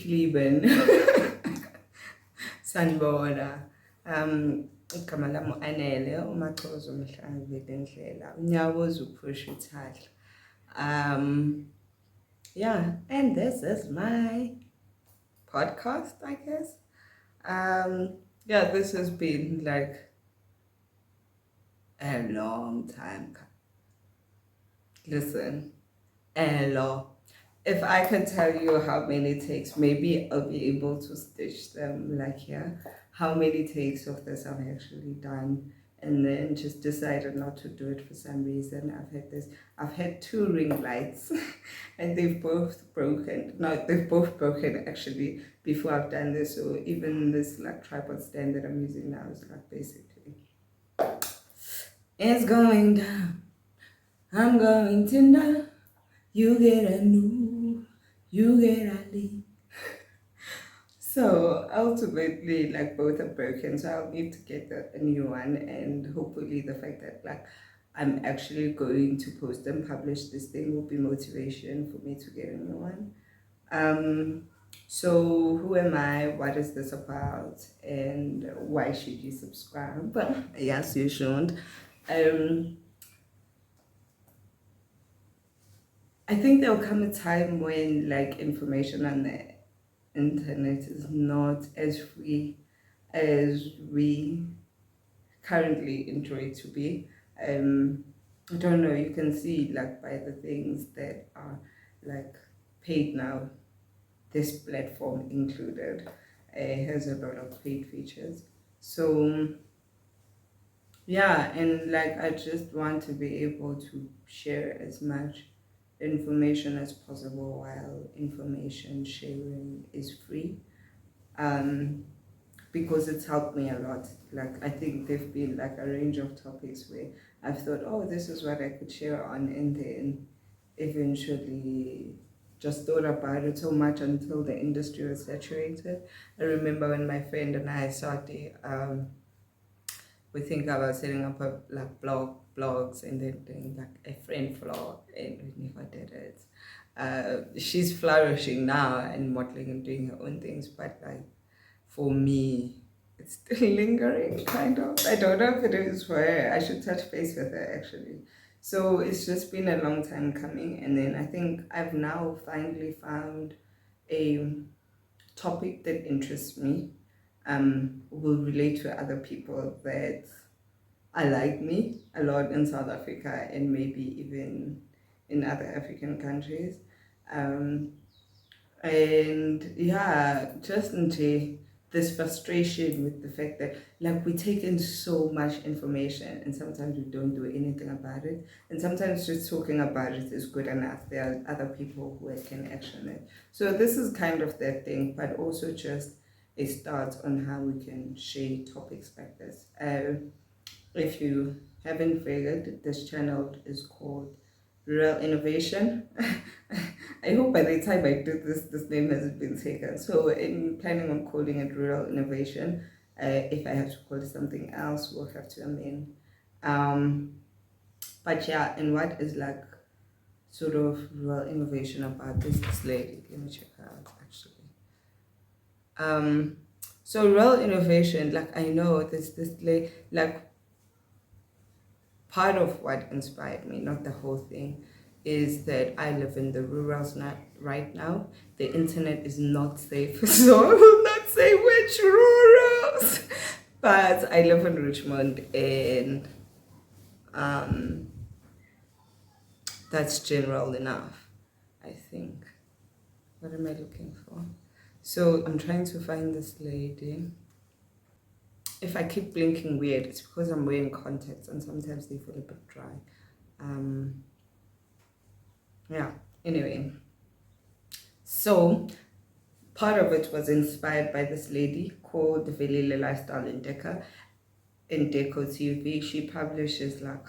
Lieben. Sanibona. Igama lami Anele uMaxozo Ngcoya unyawo uphusha uthahla. Yeah, and this is my podcast, I guess. Yeah, this has been like a long time. Listen, a if I can tell you how many takes, maybe I'll be able to stitch them like here. How many takes of this I've actually done, and then just decided not to do it for some reason. I've had two ring lights, and they've both broken. No, they've both broken actually before I've done this. So even this like tripod stand that I'm using now is like basically it's going down. I'm going to know. You get a new, you get a lead. So ultimately, like both are broken, so I'll need to get a new one, and hopefully the fact that like I'm actually going to post and publish this thing will be motivation for me to get a new one. So who am I? What is this about? And why should you subscribe? Yes, you should. I think there'll come a time when like information on the internet is not as free as we currently enjoy it to be. I don't know, you can see like by the things that are like paid now, this platform included, has a lot of paid features. So yeah, and like I just want to be able to share as much information as possible while information sharing is free, because it's helped me a lot. Like I think there've been like a range of topics where I've thought, oh, this is what I could share on, and then eventually just thought about it so much until the industry was saturated. I remember when my friend and I started, we think about setting up a like blogs and then doing like a friend vlog, and we never did it. She's flourishing now and modeling and doing her own things, but like for me, it's still lingering kind of. I don't know if it is for her. I should touch base with her actually. So it's just been a long time coming, and then I think I've now finally found a topic that interests me, will relate to other people that are like me a lot in South Africa and maybe even in other African countries. Um, and yeah, just into this frustration with the fact that like we take in so much information and sometimes we don't do anything about it, and sometimes just talking about it is good enough. There are other people who can action it. So this is kind of that thing, but also just a start on how we can share topics like this. If you haven't figured, this channel is called Real Innovation. I hope by the time I do this, this name hasn't been taken. So I'm planning on calling it Real Innovation. If I have to call it something else, we'll have to amend. But yeah, and what is like sort of real innovation about this lady? Let me check her out actually. So real innovation, like I know this lady, like part of what inspired me, not the whole thing, is that I live in the rurals right now. The internet is not safe, so I will not say which rurals. But I live in Richmond, and that's general enough, I think. What am I looking for? So I'm trying to find this lady. If I keep blinking weird, it's because I'm wearing contacts and sometimes they feel a bit dry. Yeah, anyway. So part of it was inspired by this lady called Velile Lifestyle in Deco TV. She publishes like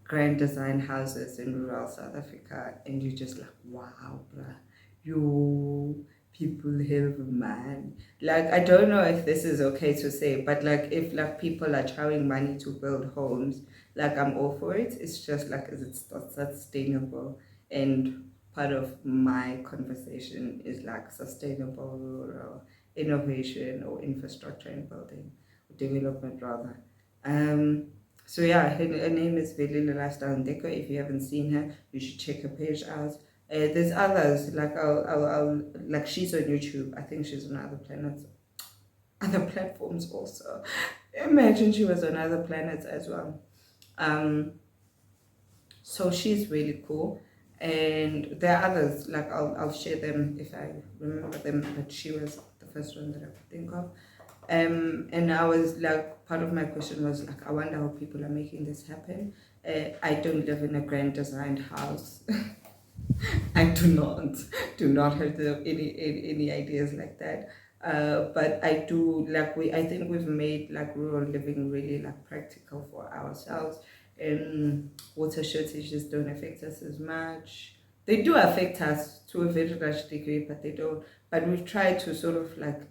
grand design houses in rural South Africa, and you're just like, wow, bruh, you people have man. Like, I don't know if this is okay to say, but like if like people are charging money to build homes, like I'm all for it. It's just like, is it sustainable? And part of my conversation is like sustainable rural innovation or infrastructure and building, development rather. Um, so yeah, her name is Velile Lifestyle Ndeko. If you haven't seen her, you should check her page out. There's others like I'll like she's on YouTube. I think she's on other planets, other platforms also. Imagine she was on other planets as well. Um, so she's really cool. And there are others, like I'll share them if I remember them, but she was the first one that I could think of. And I was like, part of my question was like, I wonder how people are making this happen. I don't live in a grand designed house. I do not have any ideas like that. But I do like I think we've made like rural living really like practical for ourselves, and water shortages don't affect us as much. They do affect us to a very large degree, but they don't. But we've tried to sort of like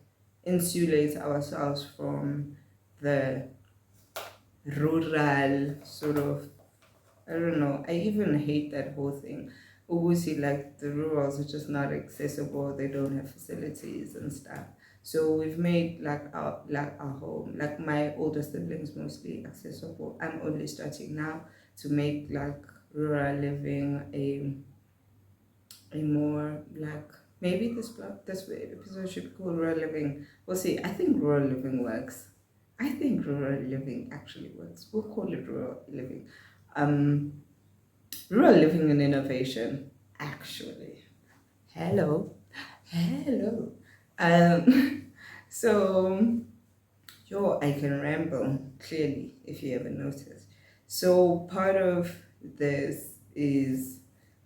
insulate ourselves from the rural sort of, I don't know. I even hate that whole thing. Obviously, like the rurals are just not accessible. They don't have facilities and stuff. So we've made like our home, like my older siblings mostly accessible. I'm only starting now to make like rural living a more like, maybe this episode should be called rural living. We'll see. I think rural living works. I think rural living actually works. We'll call it rural living. Um, Rural living and innovation, actually. Hello, hello. Um, so, I can ramble clearly if you ever notice. So, part of this is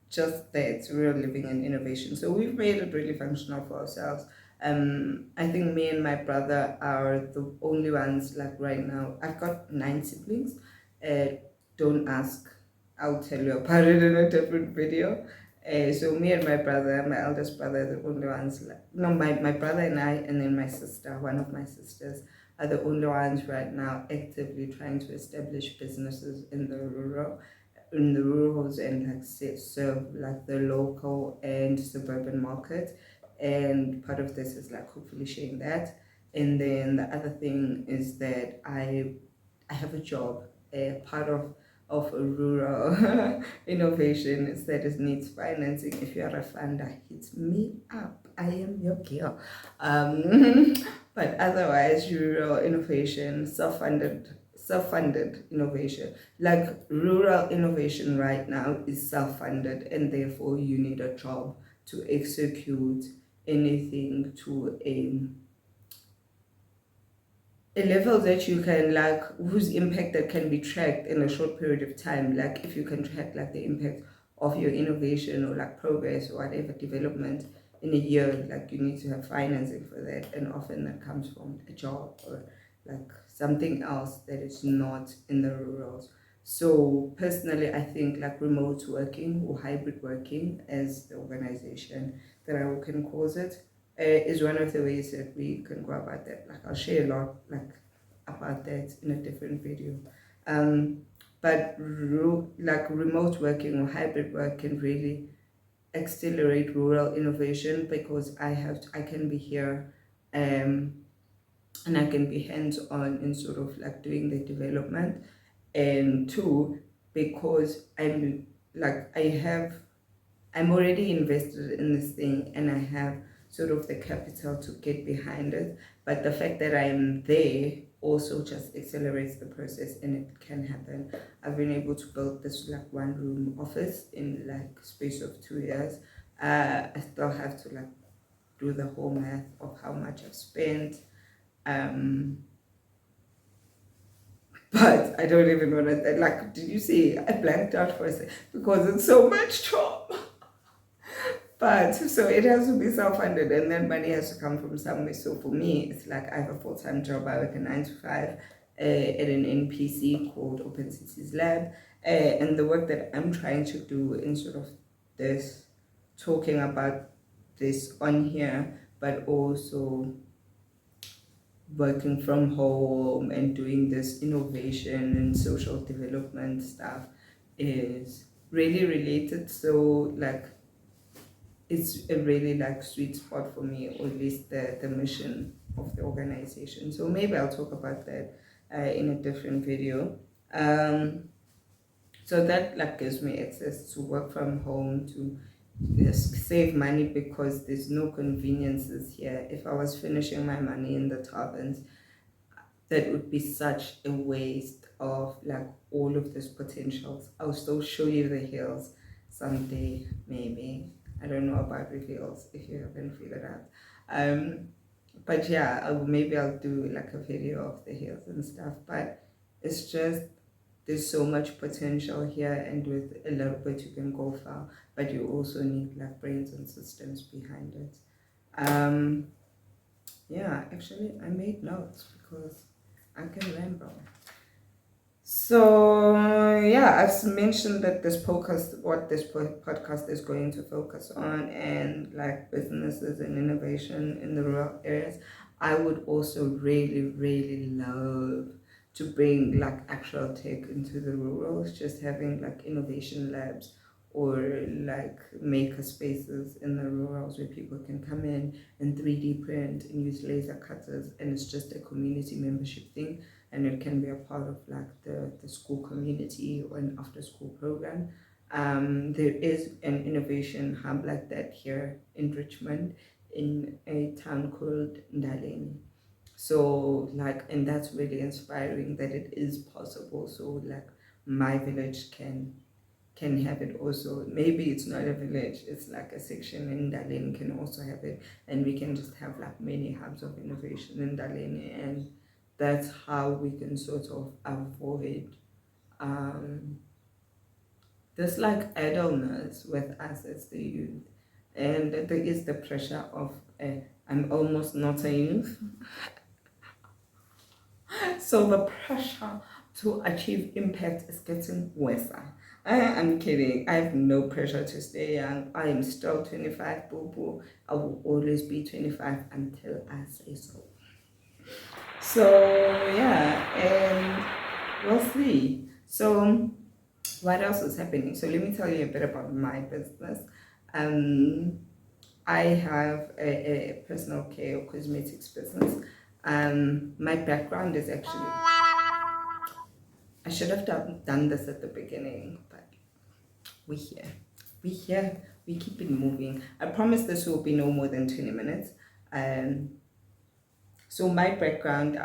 just that real living and innovation. So we've made it really functional for ourselves. I think me and my brother are the only ones like right now. I've got 9 siblings. Don't ask. I'll tell you about it in a different video. So me and my brother, my eldest brother, are the only ones like no, my brother and I, and then my sister, one of my sisters, are the only ones right now actively trying to establish businesses in the rurals and like serve like the local and suburban market. And part of this is like hopefully sharing that. And then the other thing is that I have a job. Part of a rural innovation is that it needs financing. If you are a funder, hit me up. I am your girl. But otherwise, rural innovation, self-funded innovation. Like rural innovation right now is self-funded, and therefore you need a job to execute anything to a level that you can like, whose impact that can be tracked in a short period of time. Like if you can track like the impact of your innovation or like progress or whatever development in a year, like you need to have financing for that, and often that comes from a job or like something else that is not in the rurals. So personally, I think like remote working or hybrid working, as the organization that I can call it, is one of the ways that we can go about that. Like I'll share a lot like about that in a different video. Um, but like remote working or hybrid work can really accelerate rural innovation, because I can be here, and I can be hands on in sort of like doing the development. And two, because I'm already invested in this thing, and I have sort of the capital to get behind it. But the fact that I'm there also just accelerates the process, and it can happen. I've been able to build this like 1 room office in like space of 2 years. I still have to like do the whole math of how much I've spent. But I don't even want to like. Did you see? I blanked out for a second because it's so much trauma. But so it has to be self-funded, and then money has to come from somewhere. So for me, it's like I have a full-time job. I work a 9 to 5 at an NPC called Open Cities Lab, and the work that I'm trying to do in sort of this, talking about this on here, but also working from home and doing this innovation and social development stuff, is really related. So like it's a really like sweet spot for me, or at least the mission of the organization. So maybe I'll talk about that in a different video. Um, so that like gives me access to work from home, to save money, because there's no conveniences here. If I was finishing my money in the taverns, that would be such a waste of like all of these potentials. I'll still show you the hills someday, maybe. I don't know about the hills if you haven't figured out. But yeah, maybe I'll do like a video of the hills and stuff. But it's just there's so much potential here, and with a little bit you can go far. But you also need like brains and systems behind it. Um, yeah, actually, I made notes because I can ramble. So yeah, I've mentioned that what this podcast is going to focus on, and like businesses and innovation in the rural areas. I would also really, really love to bring like actual tech into the rurals, just having like innovation labs or like maker spaces in the rurals where people can come in and 3D print and use laser cutters, and it's just a community membership thing, and it can be a part of like the school community or an after school program. There is an innovation hub like that here in Richmond, in a town called Ndaleni. So like, and that's really inspiring that it is possible. So like my village can have it also. Maybe it's not a village, it's like a section in Ndaleni can also have it, and we can just have like many hubs of innovation in Ndaleni, and that's how we can sort of avoid um, this like idleness with us as the youth. And there is the pressure of I'm almost not a youth, so the pressure to achieve impact is getting worse. I'm kidding. I have no pressure to stay young. I am still 25, boo boo. I will always be 25 until I say so. So yeah, and we'll see. So what else is happening? So let me tell you a bit about my business. Um, I have a personal care or cosmetics business. My background is actually, I should have done this at the beginning, but we're here. We're here. We keep it moving. I promise this will be no more than 20 minutes. Um, so my background,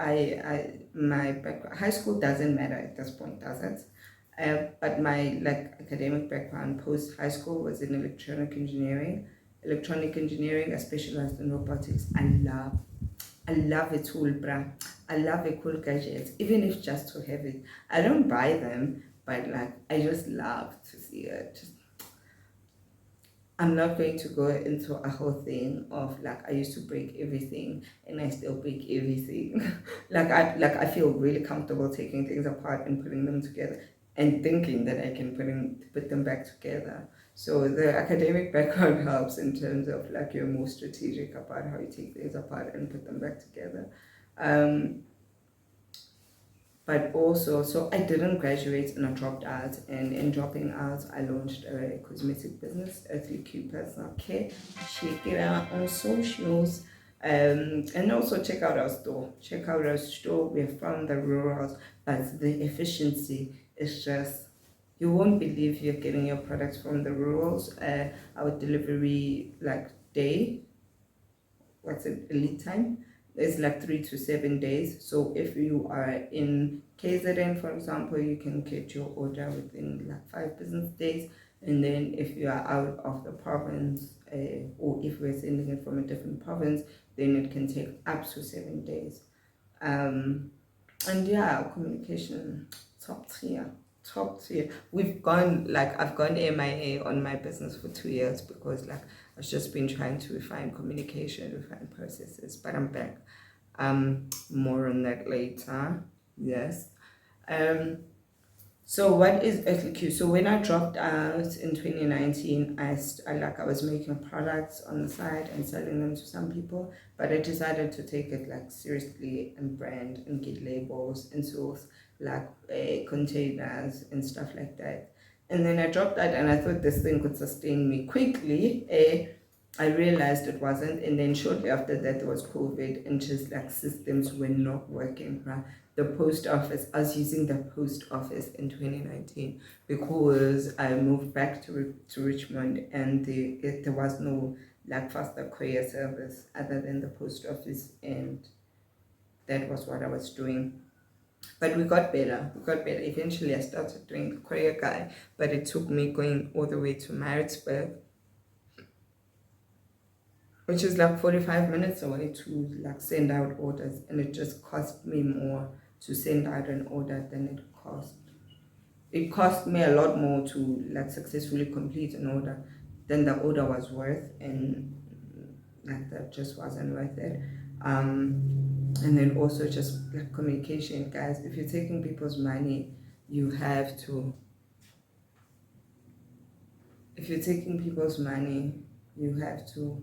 my background, high school doesn't matter at this point, does it? But my like academic background post high school was in electronic engineering. Electronic engineering, I specialized in robotics. I love a tool, bruh. I love a cool gadget, even if just to have it. I don't buy them, but like I just love to see it. I'm not going to go into a whole thing of like I used to break everything and I still break everything. I feel really comfortable taking things apart and putting them together and thinking that I can put them back together. So the academic background helps in terms of like you're more strategic about how you take things apart and put them back together. Um, but also, so I didn't graduate and I dropped out, and in dropping out I launched a cosmetic business, Earthly Q Personal Care. Check it out on socials, and also check out our store. We're from the rurals, but the efficiency is just, you won't believe you're getting your products from the rurals. Our delivery like day, what's it, lead time is like 3 to 7 days. So if you are in KZN, for example, you can get your order within like 5 business days. And then if you are out of the province, or if we're sending it from a different province, then it can take up to 7 days. And yeah, communication, top tier. Top tier. I've gone MIA on my business for 2 years because like I've just been trying to refine communication, refine processes, but I'm back. More on that later. Yes. So what is SLQ? So when I dropped out in 2019, I was making products on the side and selling them to some people, but I decided to take it like seriously and brand and get labels and source like containers and stuff like that. And then I dropped that and I thought this thing could sustain me quickly. I realized it wasn't, and then shortly after that there was COVID, and just like systems were not working, right? The post office, I was using the post office in 2019 because I moved back to Richmond, and there was no like faster courier service other than the post office, and that was what I was doing. But we got better. We got better. Eventually, I started doing the courier guy, but it took me going all the way to Maritzburg, which is like 45 minutes away, to like send out orders, and it just cost me more to send out an order than it cost me a lot more to like successfully complete an order than the order was worth, and like that just wasn't worth it. And then also just like communication, guys. If you're taking people's money, you have to. If you're taking people's money, you have to.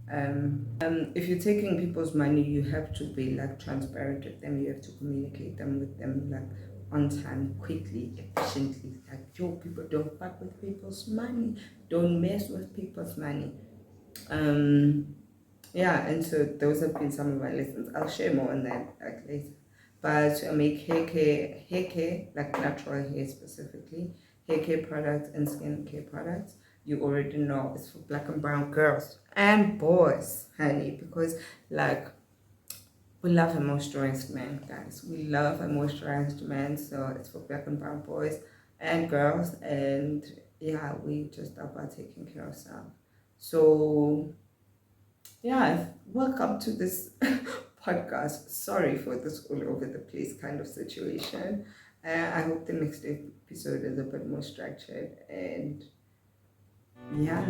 If you're taking people's money, you have to be like transparent with them. You have to communicate them with them like on time, quickly, efficiently. Like, yo, people, don't fuck with people's money. Don't mess with people's money. Yeah, and so those have been some of my lessons. I'll share more on that like later. But to make hair care, like natural hair specifically, hair care products and skincare products, you already know it's for black and brown girls and boys, honey, because like we love a moisturized man, guys. We love a moisturized man, so it's for black and brown boys and girls, and yeah, we just about taking care of ourselves. So yeah, welcome to this podcast. Sorry for this all over the place kind of situation. I hope the next episode is a bit more structured, and yeah.